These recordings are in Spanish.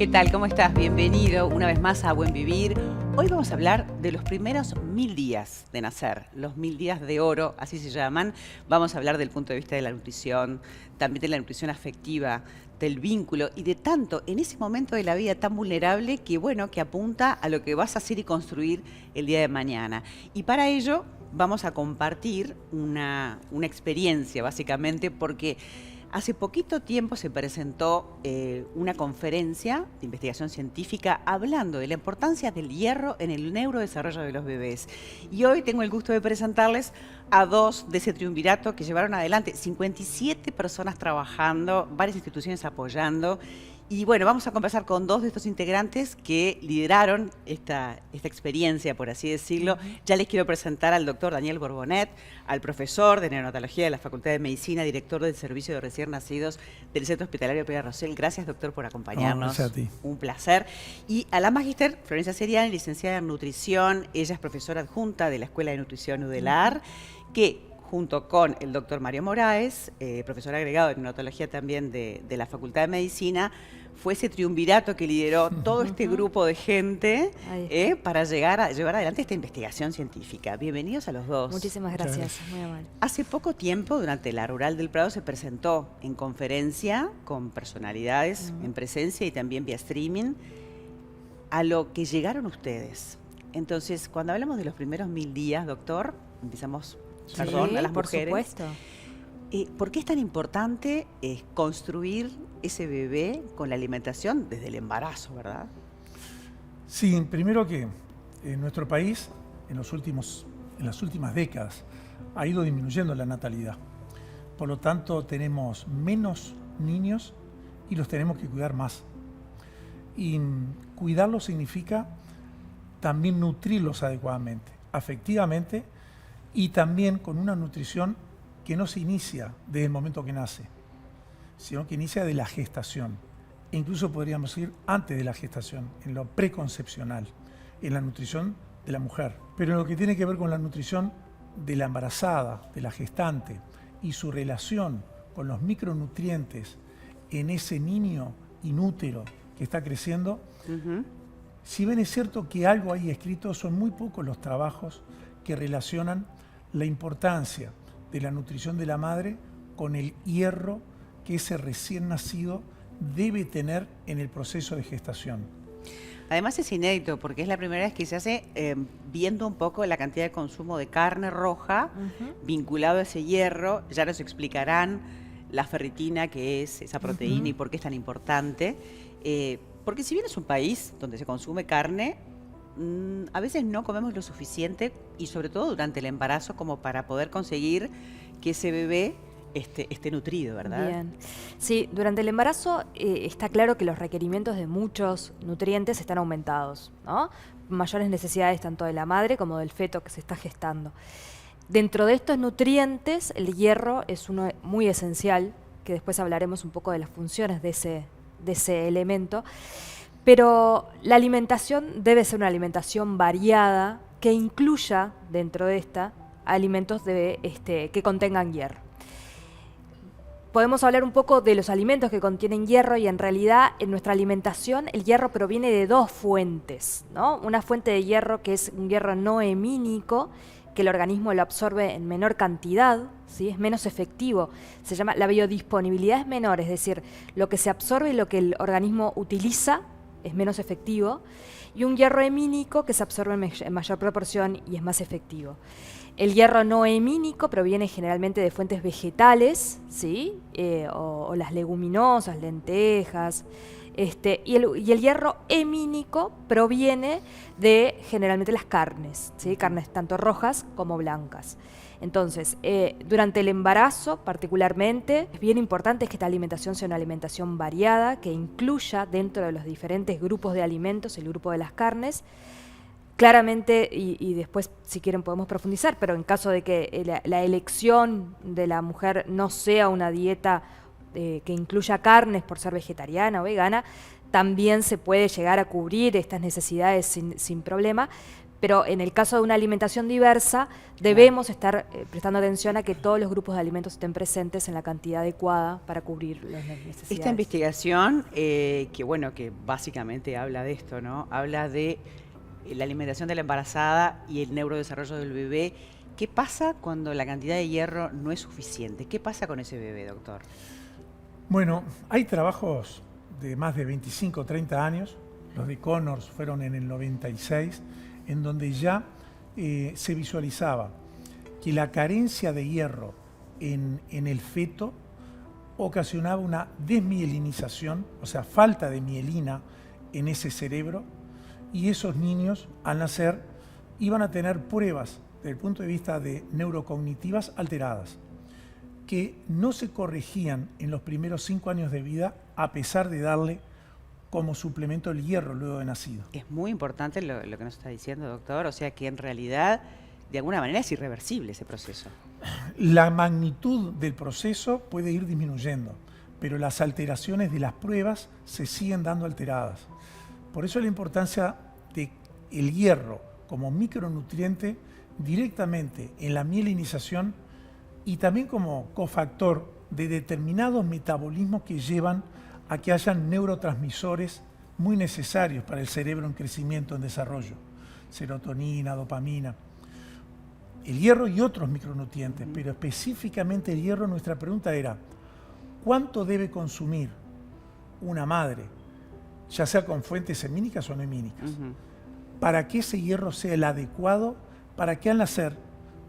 ¿Qué tal? ¿Cómo estás? Bienvenido una vez más a Buen Vivir. Hoy vamos a hablar de los primeros 1000 días de nacer, los 1000 días de oro, así se llaman. Vamos a hablar del punto de vista de la nutrición, también de la nutrición afectiva, del vínculo y de tanto en ese momento de la vida tan vulnerable que, bueno, que apunta a lo que vas a hacer y construir el día de mañana. Y para ello vamos a compartir una experiencia, básicamente, porque hace poquito tiempo se presentó una conferencia de investigación científica hablando de la importancia del hierro en el neurodesarrollo de los bebés. Y hoy tengo el gusto de presentarles a dos de ese triunvirato que llevaron adelante 57 personas trabajando, varias instituciones apoyando. Y bueno, vamos a conversar con dos de estos integrantes que lideraron esta experiencia, por así decirlo. Ya les quiero presentar al doctor Daniel Borbonet, al profesor de neonatología de la Facultad de Medicina, director del Servicio de Recién Nacidos del Centro Hospitalario Pere Rosell. Gracias, doctor, por acompañarnos. Gracias a ti. Un placer. Y a la magíster Florencia Seriani, licenciada en nutrición. Ella es profesora adjunta de la Escuela de Nutrición UDELAR, que junto con el doctor Mario Moraes, profesor agregado de neonatología también de la Facultad de Medicina, fue ese triunvirato que lideró todo este grupo de gente para llevar adelante esta investigación científica. Bienvenidos a los dos. Muchísimas gracias, muy amable. Hace poco tiempo, durante la Rural del Prado, se presentó en conferencia con personalidades en presencia y también vía streaming a lo que llegaron ustedes. Entonces, cuando hablamos de los primeros 1000 días, doctor, empezamos, perdón, a las mujeres. Por supuesto. ¿Por qué es tan importante construir ese bebé con la alimentación desde el embarazo, verdad? Sí, primero que en nuestro país, en las últimas décadas, ha ido disminuyendo la natalidad. Por lo tanto, tenemos menos niños y los tenemos que cuidar más. Y cuidarlos significa también nutrirlos adecuadamente, afectivamente, y también con una nutrición que no se inicia desde el momento que nace, sino que inicia de la gestación. E incluso podríamos ir antes de la gestación, en lo preconcepcional, en la nutrición de la mujer. Pero en lo que tiene que ver con la nutrición de la embarazada, de la gestante, y su relación con los micronutrientes en ese niño inútero que está creciendo, si bien es cierto que algo ahí escrito, son muy pocos los trabajos que relacionan la importancia de la nutrición de la madre con el hierro que ese recién nacido debe tener en el proceso de gestación. Además es inédito porque es la primera vez que se hace viendo un poco la cantidad de consumo de carne roja vinculado a ese hierro. Ya nos explicarán la ferritina, que es esa proteína y por qué es tan importante. Porque si bien es un país donde se consume carne, a veces no comemos lo suficiente y sobre todo durante el embarazo como para poder conseguir que ese bebé esté nutrido, ¿verdad? Bien. Sí, durante el embarazo está claro que los requerimientos de muchos nutrientes están aumentados, ¿no? Mayores necesidades tanto de la madre como del feto que se está gestando. Dentro de estos nutrientes, el hierro es uno muy esencial, que después hablaremos un poco de las funciones de ese elemento. Pero la alimentación debe ser una alimentación variada que incluya dentro de esta alimentos que contengan hierro. Podemos hablar un poco de los alimentos que contienen hierro y en realidad en nuestra alimentación el hierro proviene de dos fuentes, ¿no? Una fuente de hierro que es un hierro no hemínico, que el organismo lo absorbe en menor cantidad, ¿sí? Es menos efectivo. Se llama, la biodisponibilidad es menor, es decir, lo que se absorbe y lo que el organismo utiliza es menos efectivo, y un hierro hemínico que se absorbe en mayor proporción y es más efectivo. El hierro no hemínico proviene generalmente de fuentes vegetales, ¿sí? O las leguminosas, lentejas, y el hierro hemínico proviene de generalmente las carnes, ¿sí? Carnes tanto rojas como blancas. Entonces, durante el embarazo particularmente, es bien importante que esta alimentación sea una alimentación variada, que incluya dentro de los diferentes grupos de alimentos el grupo de las carnes. Claramente, y después si quieren podemos profundizar, pero en caso de que la elección de la mujer no sea una dieta que incluya carnes por ser vegetariana o vegana, también se puede llegar a cubrir estas necesidades sin problema. Pero en el caso de una alimentación diversa, debemos estar prestando atención a que todos los grupos de alimentos estén presentes en la cantidad adecuada para cubrir las necesidades. Esta investigación, que básicamente habla de esto, ¿no? Habla de la alimentación de la embarazada y el neurodesarrollo del bebé. ¿Qué pasa cuando la cantidad de hierro no es suficiente? ¿Qué pasa con ese bebé, doctor? Bueno, hay trabajos de más de 25 o 30 años, los de Connors fueron en el 96, en donde ya se visualizaba que la carencia de hierro en el feto ocasionaba una desmielinización, o sea, falta de mielina en ese cerebro, y esos niños al nacer iban a tener pruebas desde el punto de vista de neurocognitivas alteradas, que no se corregían en los primeros 5 años de vida a pesar de darle como suplemento el hierro luego de nacido. Es muy importante lo que nos está diciendo, doctor, o sea que en realidad de alguna manera es irreversible ese proceso. La magnitud del proceso puede ir disminuyendo, pero las alteraciones de las pruebas se siguen dando alteradas. Por eso la importancia del hierro como micronutriente directamente en la mielinización y también como cofactor de determinados metabolismos que llevan a que hayan neurotransmisores muy necesarios para el cerebro en crecimiento, en desarrollo. Serotonina, dopamina. El hierro y otros micronutrientes, pero específicamente el hierro, nuestra pregunta era, ¿cuánto debe consumir una madre, ya sea con fuentes semínicas o no hemínicas, para que ese hierro sea el adecuado, para que al nacer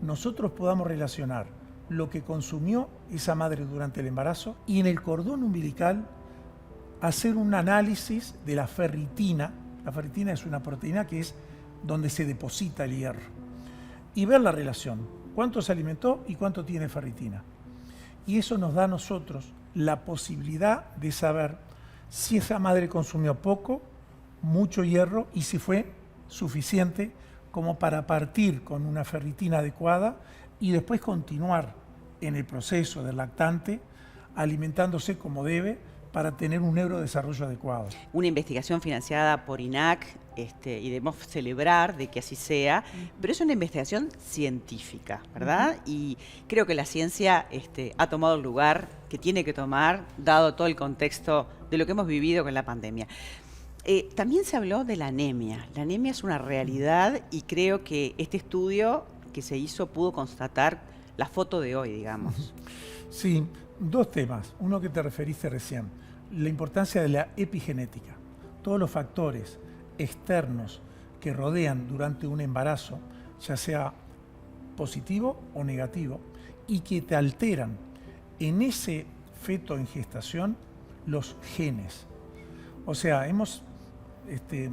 nosotros podamos relacionar lo que consumió esa madre durante el embarazo y en el cordón umbilical hacer un análisis de la ferritina. La ferritina es una proteína que es donde se deposita el hierro. Y ver la relación, cuánto se alimentó y cuánto tiene ferritina. Y eso nos da a nosotros la posibilidad de saber si esa madre consumió poco, mucho hierro y si fue suficiente como para partir con una ferritina adecuada y después continuar en el proceso del lactante alimentándose como debe para tener un neurodesarrollo adecuado. Una investigación financiada por INAC y debemos celebrar de que así sea, pero es una investigación científica, ¿verdad? Y creo que la ciencia ha tomado el lugar que tiene que tomar, dado todo el contexto de lo que hemos vivido con la pandemia. También se habló de la anemia. La anemia es una realidad y creo que este estudio que se hizo pudo constatar la foto de hoy, digamos. Sí, dos temas. Uno que te referiste recién, la importancia de la epigenética. Todos los factores externos que rodean durante un embarazo, ya sea positivo o negativo, y que te alteran en ese feto en gestación los genes. O sea, hemos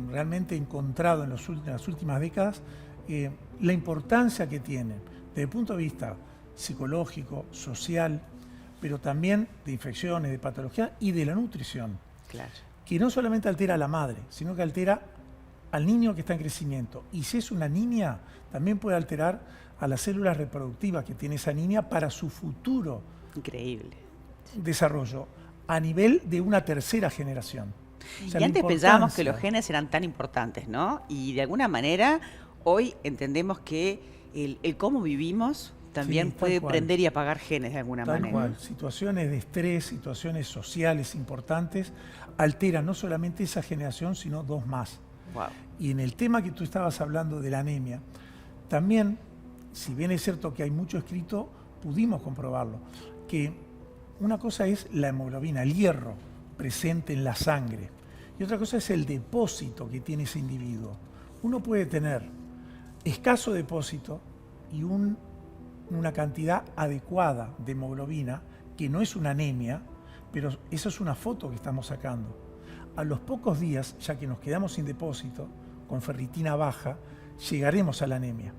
realmente encontrado en las últimas décadas la importancia que tienen desde el punto de vista psicológico, social, pero también de infecciones, de patología y de la nutrición. Claro. Que no solamente altera a la madre, sino que altera al niño que está en crecimiento. Y si es una niña, también puede alterar a las células reproductivas que tiene esa niña para su futuro Increíble. desarrollo a nivel de una tercera generación. O sea, y antes pensábamos que los genes eran tan importantes, ¿no? Y de alguna manera hoy entendemos que el cómo vivimos también puede prender y apagar genes de alguna manera. Tal cual. Situaciones de estrés, situaciones sociales importantes alteran no solamente esa generación, sino dos más. Wow. Y en el tema que tú estabas hablando de la anemia, también, si bien es cierto que hay mucho escrito, pudimos comprobarlo, que una cosa es la hemoglobina, el hierro presente en la sangre, y otra cosa es el depósito que tiene ese individuo. Uno puede tener escaso depósito y una cantidad adecuada de hemoglobina, que no es una anemia, pero esa es una foto que estamos sacando. A los pocos días, ya que nos quedamos sin depósito, con ferritina baja, llegaremos a la anemia.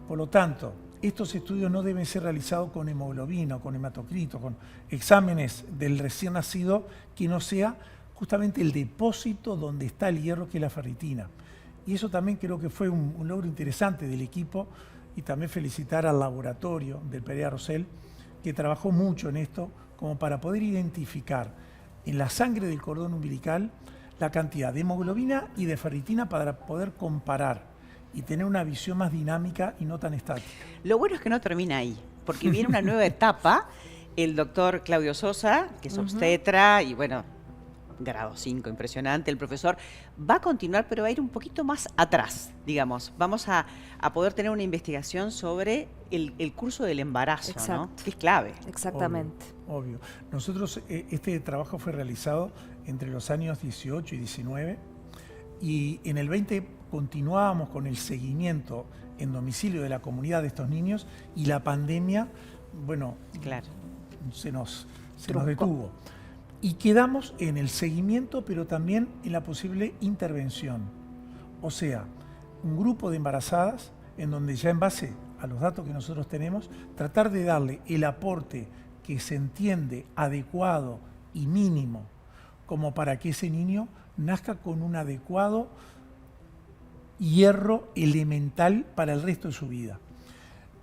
Por lo tanto, estos estudios no deben ser realizados con hemoglobina, con hematocrito, con exámenes del recién nacido que no sea justamente el depósito donde está el hierro, que es la ferritina. Y eso también creo que fue un logro interesante del equipo, y también felicitar al laboratorio del Pereira Rosell, que trabajó mucho en esto, como para poder identificar en la sangre del cordón umbilical la cantidad de hemoglobina y de ferritina para poder comparar y tener una visión más dinámica y no tan estática. Lo bueno es que no termina ahí, porque viene una nueva etapa. El doctor Claudio Sosa, que es obstetra y bueno, grado 5, impresionante, el profesor, va a continuar, pero va a ir un poquito más atrás, digamos. Vamos a poder tener una investigación sobre el curso del embarazo, ¿no? Que es clave. Exactamente. Obvio. Nosotros, este trabajo fue realizado entre los años 18 y 19, y en el 20 continuábamos con el seguimiento en domicilio de la comunidad de estos niños, y la pandemia, bueno, claro, se nos detuvo. Y quedamos en el seguimiento, pero también en la posible intervención. O sea, un grupo de embarazadas en donde ya en base a los datos que nosotros tenemos, tratar de darle el aporte que se entiende adecuado y mínimo, como para que ese niño nazca con un adecuado hierro elemental para el resto de su vida.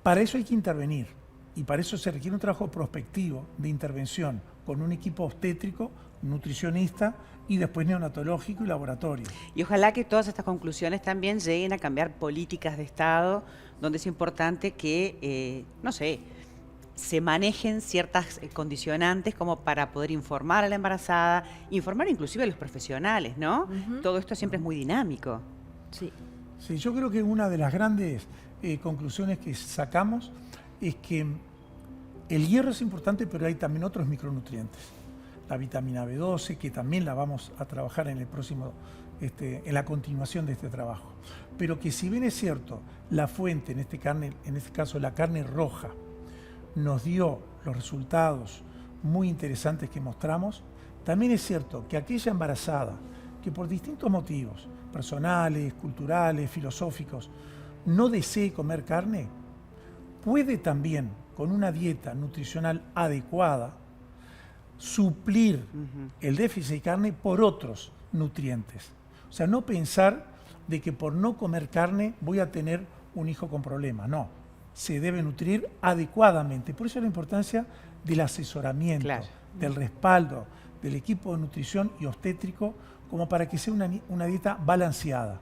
Para eso hay que intervenir, y para eso se requiere un trabajo prospectivo de intervención con un equipo obstétrico, nutricionista y después neonatológico y laboratorio. Y ojalá que todas estas conclusiones también lleguen a cambiar políticas de Estado, donde es importante que, no sé, se manejen ciertas condicionantes como para poder informar a la embarazada, informar inclusive a los profesionales, ¿no? Todo esto siempre es muy dinámico. Sí. Sí, yo creo que una de las grandes conclusiones que sacamos es que el hierro es importante, pero hay también otros micronutrientes. La vitamina B12, que también la vamos a trabajar en el próximo, en la continuación de este trabajo. Pero que si bien es cierto, la fuente, en este caso la carne roja, nos dio los resultados muy interesantes que mostramos, también es cierto que aquella embarazada que por distintos motivos, personales, culturales, filosóficos, no desee comer carne, puede también, con una dieta nutricional adecuada, suplir el déficit de carne por otros nutrientes. O sea, no pensar de que por no comer carne voy a tener un hijo con problemas. No, se debe nutrir adecuadamente. Por eso la importancia del asesoramiento, claro, del respaldo del equipo de nutrición y obstétrico, como para que sea una dieta balanceada.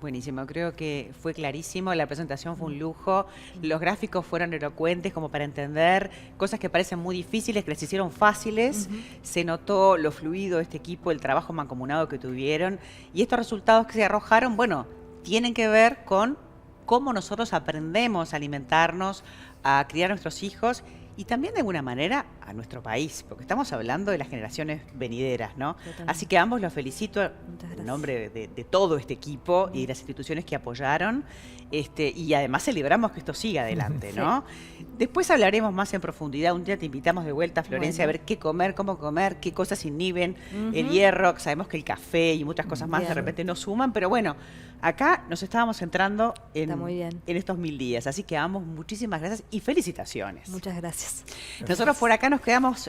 Buenísimo, creo que fue clarísimo, la presentación fue un lujo, los gráficos fueron elocuentes como para entender cosas que parecen muy difíciles, que les hicieron fáciles, se notó lo fluido de este equipo, el trabajo mancomunado que tuvieron, y estos resultados que se arrojaron, bueno, tienen que ver con cómo nosotros aprendemos a alimentarnos, a criar a nuestros hijos y también de alguna manera a nuestro país, porque estamos hablando de las generaciones venideras, ¿no? Totalmente. Así que ambos los felicito en nombre de todo este equipo y de las instituciones que apoyaron, y además celebramos que esto siga adelante, ¿no? Sí. Después hablaremos más en profundidad, un día te invitamos de vuelta, Florencia, a ver qué comer, cómo comer, qué cosas inhiben el hierro, sabemos que el café y muchas cosas más de repente no suman, pero bueno, acá nos estábamos centrando en estos 1000 días, así que ambos muchísimas gracias y felicitaciones. Muchas gracias. Nosotros por acá nos quedamos,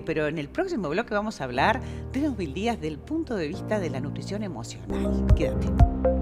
pero en el próximo bloque vamos a hablar de los 1000 días del punto de vista de la nutrición emocional. Quédate.